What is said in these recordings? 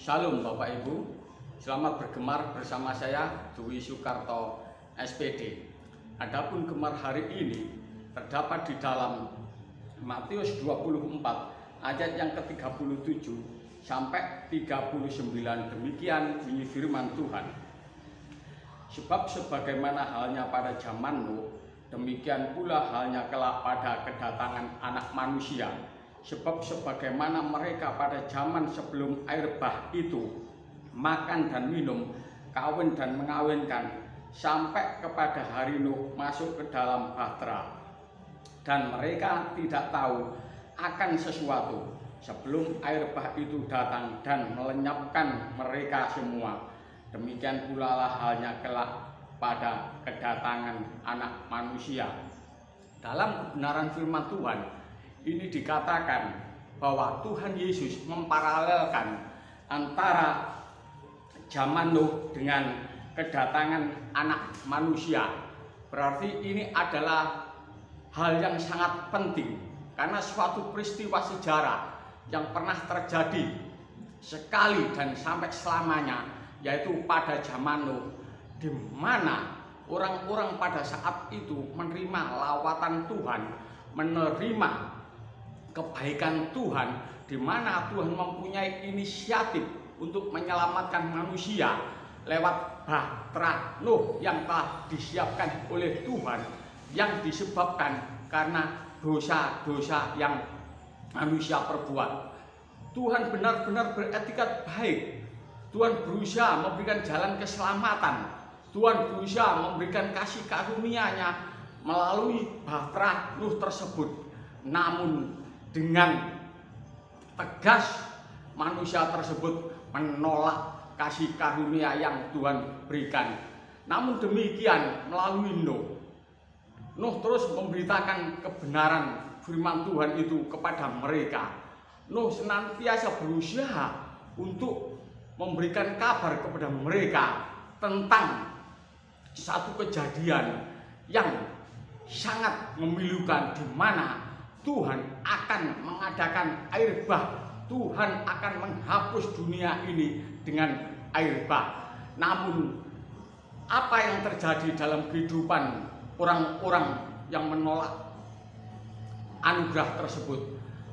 Shalom Bapak Ibu, selamat bergemar bersama saya Dwi Soekarto SPD. Adapun gemar hari ini terdapat di dalam Matius 24 ayat yang ke-37 sampai 39. Demikian bunyi firman Tuhan. Sebab sebagaimana halnya pada zaman Nuh, demikian pula halnya kelak pada kedatangan Anak Manusia. Sebab sebagaimana mereka pada zaman sebelum air bah itu makan dan minum, kawin dan mengawinkan, sampai kepada hari Nuh masuk ke dalam bahtera. Dan mereka tidak tahu akan sesuatu sebelum air bah itu datang dan melenyapkan mereka semua. Demikian pula lah halnya kelak pada kedatangan Anak Manusia. Dalam kebenaran firman Tuhan ini dikatakan bahwa Tuhan Yesus memparalelkan antara zaman Nuh dengan kedatangan Anak Manusia. Berarti ini adalah hal yang sangat penting karena suatu peristiwa sejarah yang pernah terjadi sekali dan sampai selamanya, yaitu pada zaman Nuh, di mana orang-orang pada saat itu menerima lawatan Tuhan, menerima kebaikan Tuhan, di mana Tuhan mempunyai inisiatif untuk menyelamatkan manusia lewat bahtera Nuh yang telah disiapkan oleh Tuhan, yang disebabkan karena dosa-dosa yang manusia perbuat. Tuhan benar-benar beretikat baik. Tuhan berusaha memberikan jalan keselamatan. Tuhan berusaha memberikan kasih karunia-Nya melalui bahtera Nuh tersebut. Namun dengan tegas manusia tersebut menolak kasih karunia yang Tuhan berikan. Namun demikian melalui Nuh terus memberitakan kebenaran firman Tuhan itu kepada mereka. Nuh senantiasa berusaha untuk memberikan kabar kepada mereka tentang satu kejadian yang sangat memilukan, di mana Tuhan akan mengadakan air bah. Tuhan akan menghapus dunia ini dengan air bah. Namun apa yang terjadi dalam kehidupan orang-orang yang menolak anugerah tersebut?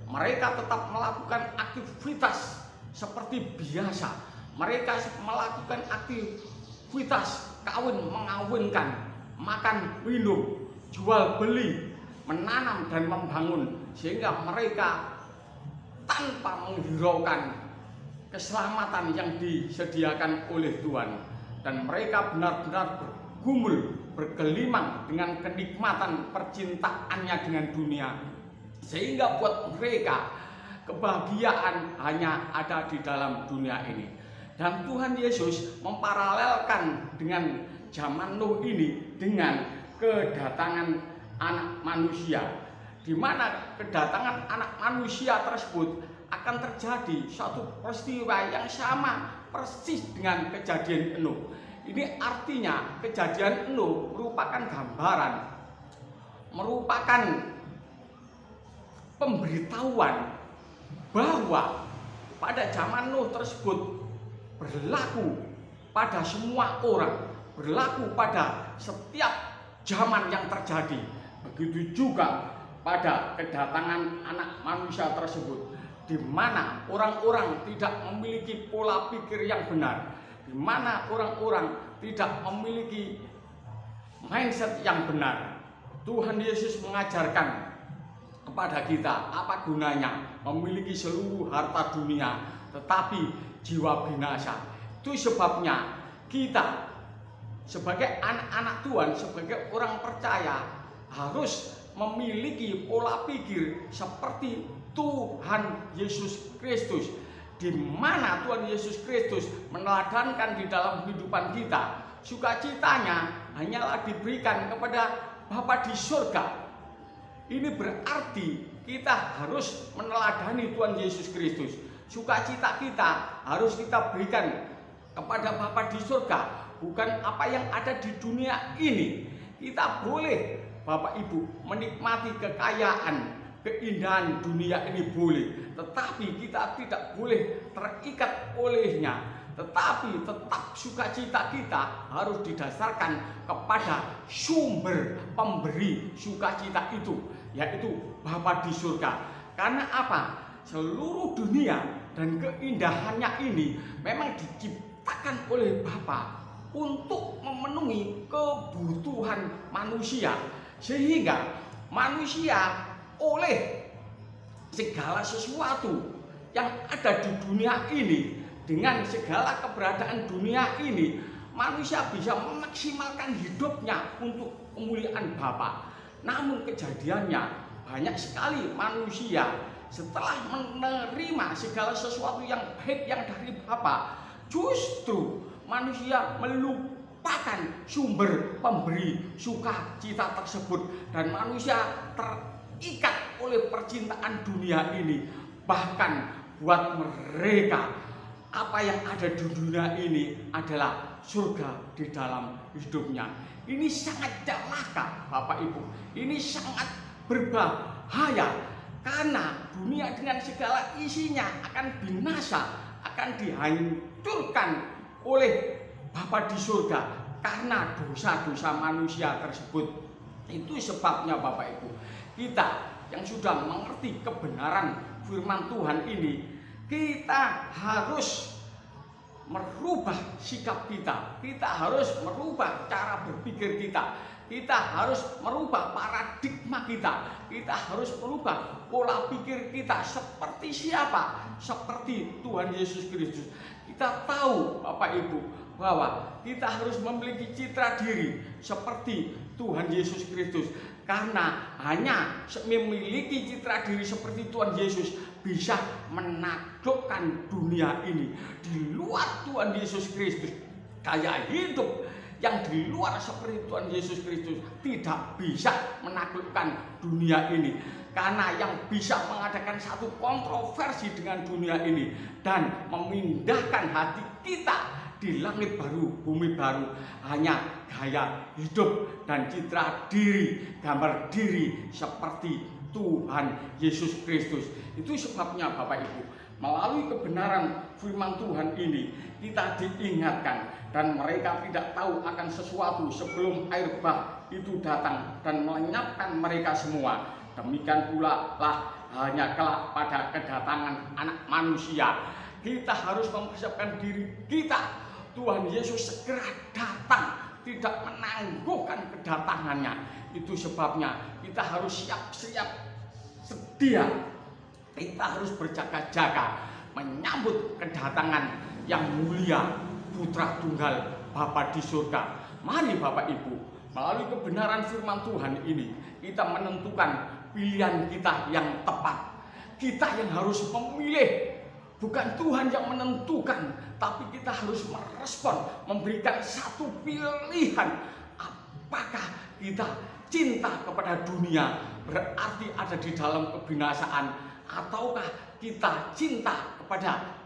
Mereka tetap melakukan aktivitas seperti biasa. Mereka melakukan aktivitas kawin mengawinkan, makan minum, jual beli, menanam dan membangun, sehingga mereka tanpa menghiraukan keselamatan yang disediakan oleh Tuhan, dan mereka benar-benar bergumul, bergelimang dengan kenikmatan percintaannya dengan dunia, sehingga buat mereka kebahagiaan hanya ada di dalam dunia ini. Dan Tuhan Yesus memparalelkan dengan zaman Nuh ini dengan kedatangan Anak Manusia, di mana kedatangan Anak Manusia tersebut akan terjadi suatu peristiwa yang sama persis dengan kejadian Nuh. Ini artinya kejadian Nuh merupakan gambaran, merupakan pemberitahuan bahwa pada zaman Nuh tersebut berlaku pada semua orang, berlaku pada setiap zaman yang terjadi. Begitu juga pada kedatangan Anak Manusia tersebut, di mana orang-orang tidak memiliki pola pikir yang benar, di mana orang-orang tidak memiliki mindset yang benar. Tuhan Yesus mengajarkan kepada kita, apa gunanya memiliki seluruh harta dunia tetapi jiwa binasa. Itu sebabnya kita sebagai anak-anak Tuhan, sebagai orang percaya, harus memiliki pola pikir seperti Tuhan Yesus Kristus, di mana Tuhan Yesus Kristus meneladankan di dalam kehidupan kita. Sukacitanya hanyalah diberikan kepada Bapa di surga. Ini berarti kita harus meneladani Tuhan Yesus Kristus. Sukacita kita harus kita berikan kepada Bapa di surga, bukan apa yang ada di dunia ini. Kita boleh, Bapak Ibu, menikmati kekayaan, keindahan dunia ini boleh, tetapi kita tidak boleh terikat olehnya. Tetapi tetap sukacita kita harus didasarkan kepada sumber pemberi sukacita itu, yaitu Bapa di surga. Karena apa? Seluruh dunia dan keindahannya ini memang diciptakan oleh Bapa untuk memenuhi kebutuhan manusia, sehingga manusia oleh segala sesuatu yang ada di dunia ini, dengan segala keberadaan dunia ini, manusia bisa memaksimalkan hidupnya untuk kemuliaan Bapa. Namun kejadiannya banyak sekali manusia setelah menerima segala sesuatu yang baik yang dari Bapa, justru manusia melupakan sumber pemberi sukacita tersebut, dan manusia terikat oleh percintaan dunia ini. Bahkan buat mereka, apa yang ada di dunia ini adalah surga di dalam hidupnya. Ini sangat celaka, Bapak Ibu. Ini sangat berbahaya, karena dunia dengan segala isinya akan binasa, akan dihancurkan oleh Bapa di surga karena dosa-dosa manusia tersebut. Itu sebabnya Bapak Ibu, kita yang sudah mengerti kebenaran firman Tuhan ini, kita harus merubah sikap kita. Kita harus merubah cara berpikir kita. Kita harus merubah paradigma kita. Kita harus merubah pola pikir kita. Seperti siapa? Seperti Tuhan Yesus Kristus. Kita tahu Bapak Ibu bahwa kita harus memiliki citra diri seperti Tuhan Yesus Kristus. Karena hanya memiliki citra diri seperti Tuhan Yesus bisa menaklukkan dunia ini. Di luar Tuhan Yesus Kristus, gaya hidup yang di luar seperti Tuhan Yesus Kristus tidak bisa menaklukkan dunia ini. Karena yang bisa mengadakan satu kontroversi dengan dunia ini dan memindahkan hati kita di langit baru, bumi baru, hanya gaya hidup dan citra diri, gambar diri seperti Tuhan Yesus Kristus. Itu sebabnya Bapak Ibu, melalui kebenaran firman Tuhan ini kita diingatkan, dan mereka tidak tahu akan sesuatu sebelum air bah itu datang dan melenyapkan mereka semua. Demikian pula lah hanya kelak pada kedatangan Anak Manusia. Kita harus mempersiapkan diri kita. Tuhan Yesus segera datang, tidak menangguhkan kedatangannya. Itu sebabnya kita harus siap-siap sedia. Kita harus berjaga-jaga menyambut kedatangan yang mulia Putra Tunggal Bapa di surga. Mari Bapak Ibu, melalui kebenaran firman Tuhan ini, kita menentukan pilihan kita yang tepat. Kita yang harus memilih, bukan Tuhan yang menentukan, tapi kita harus merespon, memberikan satu pilihan. Apakah kita cinta kepada dunia, berarti ada di dalam kebinasaan, ataukah kita cinta kepada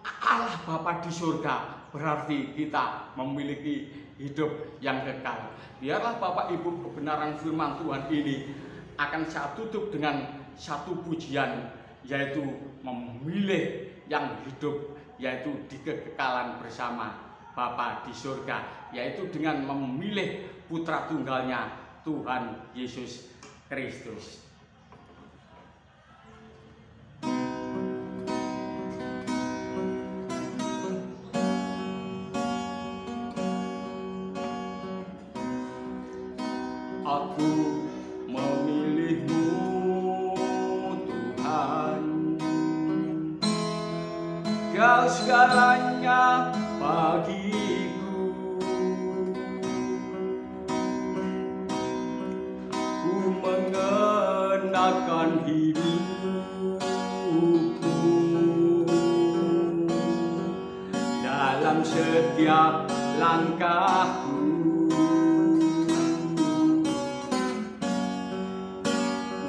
Allah Bapa di surga, berarti kita memiliki hidup yang kekal. Biarlah Bapak Ibu, kebenaran firman Tuhan ini akan saya tutup dengan satu pujian, yaitu memilih yang hidup, yaitu di kekekalan bersama Bapa di surga, yaitu dengan memilih Putra Tunggalnya Tuhan Yesus Kristus. Aku memilihmu Tuhan, Kau segalanya bagiku. Ku mengenakan hidupku dalam setiap langkahku.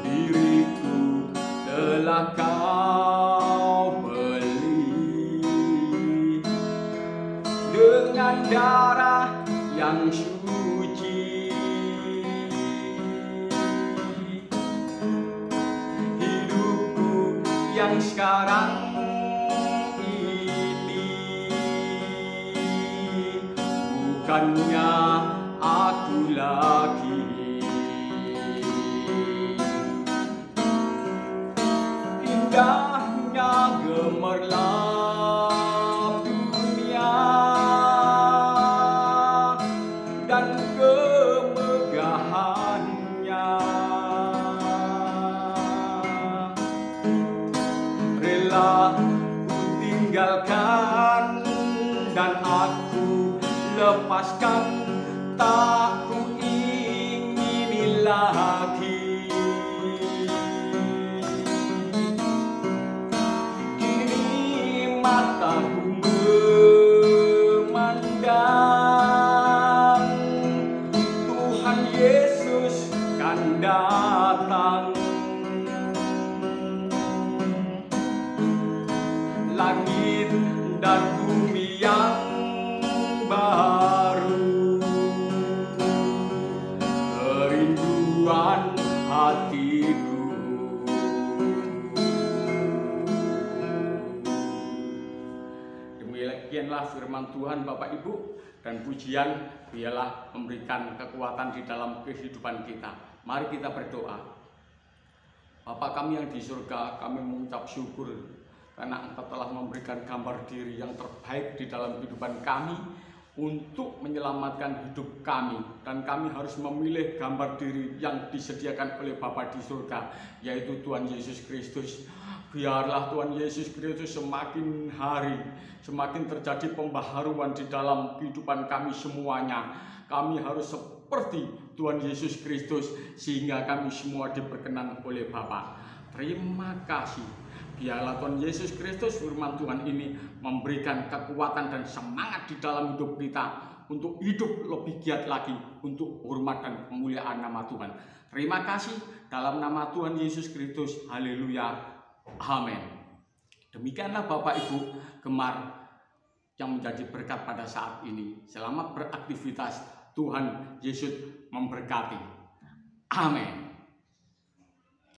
Diriku telah Kau beli dengan darah yang suci. sekarang ini, bukannya aku lagi. Indahnya gemerlap dunia dan kemegahannya, rela ku tinggalkan dan aku lepaskan, tak ku ingini lagi. Kini mataku memandang Tuhan Yesus kan datang. Langit dan bumi yang baru, kerinduan hatiku. Demikianlah firman Tuhan Bapak Ibu, dan pujian biarlah memberikan kekuatan di dalam kehidupan kita. Mari kita berdoa. Bapa kami yang di surga, kami mengucap syukur karena Engkau telah memberikan gambar diri yang terbaik di dalam kehidupan kami untuk menyelamatkan hidup kami, dan kami harus memilih gambar diri yang disediakan oleh Bapa di surga, yaitu Tuhan Yesus Kristus. Biarlah Tuhan Yesus Kristus semakin hari semakin terjadi pembaharuan di dalam kehidupan kami semuanya. Kami harus seperti Tuhan Yesus Kristus sehingga kami semua diperkenan oleh Bapa. Terima kasih. Biarlah Tuhan Yesus Kristus, firman Tuhan ini memberikan kekuatan dan semangat di dalam hidup kita untuk hidup lebih giat lagi untuk hormat dan kemuliaan nama Tuhan. Terima kasih dalam nama Tuhan Yesus Kristus. Haleluya. Amin. Demikianlah Bapak Ibu gemar yang menjadi berkat pada saat ini. Selamat beraktivitas. Tuhan Yesus memberkati. Amin.